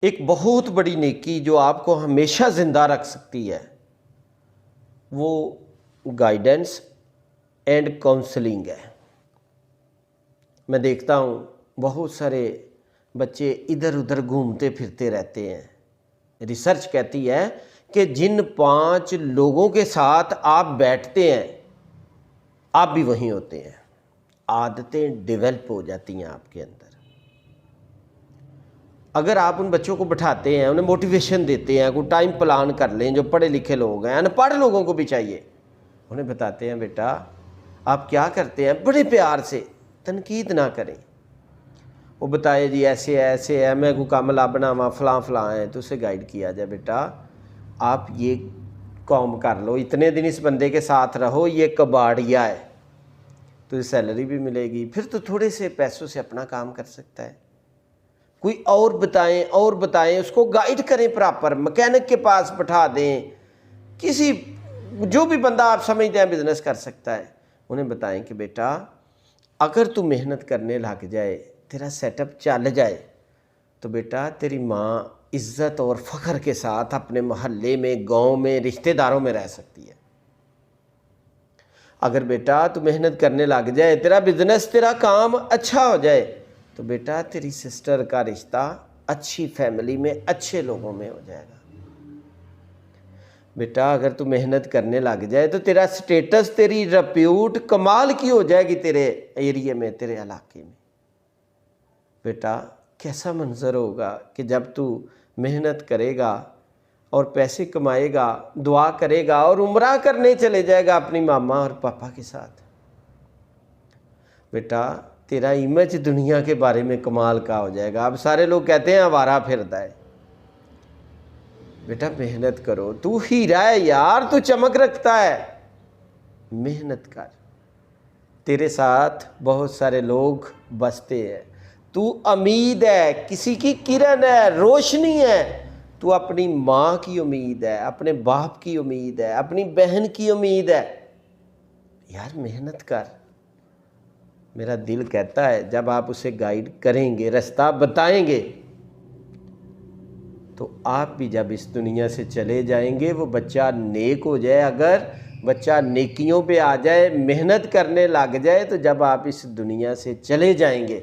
एक बहुत बड़ी नेकी जो आपको हमेशा ज़िंदा रख सकती है वो गाइडेंस एंड काउंसलिंग है। मैं देखता हूँ बहुत सारे बच्चे इधर उधर घूमते फिरते रहते हैं। रिसर्च कहती है कि जिन 5 लोगों के साथ आप बैठते हैं आप भी वहीं होते हैं। आदतें डेवलप हो जाती हैं आपके अंदर। अगर आप उन बच्चों को बैठाते हैं, उन्हें मोटिवेशन देते हैं, कोई टाइम प्लान कर लें, जो पढ़े लिखे लोग हैं, अनपढ़ लोगों को भी चाहिए, उन्हें बताते हैं बेटा आप क्या करते हैं, बड़े प्यार से, तनकीद ना करें। वो बताए जी ऐसे है, मैं को काम ला बनावा फलां फलां है, तो उसे गाइड किया जाए बेटा आप ये काम कर लो, इतने दिन इस बंदे के साथ रहो, ये कबाड़िया है, तो सैलरी भी मिलेगी, फिर तो थोड़े से पैसों से अपना काम कर सकता है। कोई और बताएं, उसको गाइड करें, प्रॉपर मैकेनिक के पास बैठा दें, किसी जो भी बंदा आप समझते हैं बिजनेस कर सकता है, उन्हें बताएं कि बेटा अगर तू मेहनत करने लग जाए, तेरा सेटअप चल जाए, तो बेटा तेरी माँ इज्जत और फ़ख्र के साथ अपने मोहल्ले में, गांव में, रिश्तेदारों में रह सकती है। अगर बेटा तू मेहनत करने लग जाए, तेरा बिजनेस, तेरा काम अच्छा हो जाए, तो बेटा तेरी सिस्टर का रिश्ता अच्छी फैमिली में, अच्छे लोगों में हो जाएगा। बेटा अगर तू मेहनत करने लग जाए तो तेरा स्टेटस, तेरी रेप्यूट कमाल की हो जाएगी तेरे एरिया में, तेरे इलाके में। बेटा कैसा मंजर होगा कि जब तू मेहनत करेगा और पैसे कमाएगा, दुआ करेगा और उम्रा करने चले जाएगा अपनी मामा और पापा के साथ। बेटा तेरा इमेज दुनिया के बारे में कमाल का हो जाएगा। अब सारे लोग कहते हैं आवारा फिरता है। बेटा मेहनत करो, तू हीरा है यार, तू चमक रखता है, मेहनत कर। तेरे साथ बहुत सारे लोग बसते हैं, तू उम्मीद है, किसी की किरण है, रोशनी है। तू अपनी माँ की उम्मीद है, अपने बाप की उम्मीद है, अपनी बहन की उम्मीद है। यार मेहनत कर। मेरा दिल कहता है जब आप उसे गाइड करेंगे, रास्ता बताएंगे, तो आप भी जब इस दुनिया से चले जाएंगे, वो बच्चा नेक हो जाए, अगर बच्चा नेकियों पे आ जाए, मेहनत करने लग जाए, तो जब आप इस दुनिया से चले जाएंगे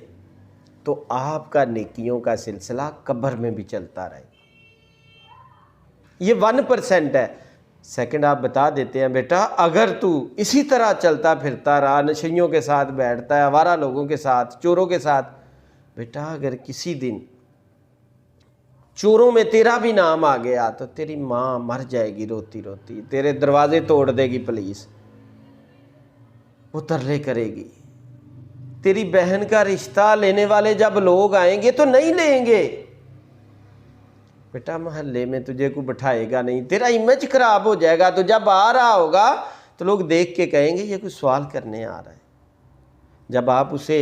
तो आपका नेकियों का सिलसिला कब्र में भी चलता रहेगा। ये 1% है। सेकंड आप बता देते हैं बेटा अगर तू इसी तरह चलता फिरता रहा, नशइयों के साथ बैठता है, आवारा लोगों के साथ, चोरों के साथ, बेटा अगर किसी दिन चोरों में तेरा भी नाम आ गया तो तेरी माँ मर जाएगी रोती रोती, तेरे दरवाजे तोड़ देगी पुलिस, वो तरले करेगी। तेरी बहन का रिश्ता लेने वाले जब लोग आएंगे तो नहीं लेंगे। बेटा मोहल्ले में तुझे कोई बिठाएगा नहीं, तेरा इमेज खराब हो जाएगा। तो जब आ रहा होगा तो लोग देख के कहेंगे ये कोई सवाल करने आ रहा है। जब आप उसे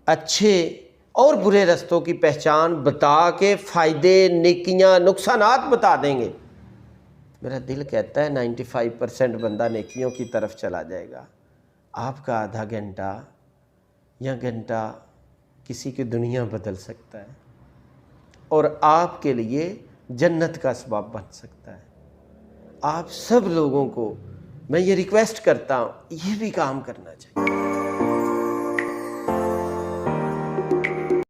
अच्छे और बुरे रास्तों की पहचान बता के फ़ायदे, नेकियां, नुकसानात बता देंगे, मेरा दिल कहता है 95% बंदा नेकियों की तरफ चला जाएगा। आपका आधा घंटा या घंटा किसी की दुनिया बदल सकता है और आपके लिए जन्नत का सबब बन सकता है। आप सब लोगों को मैं ये रिक्वेस्ट करता हूँ, ये भी काम करना चाहिए।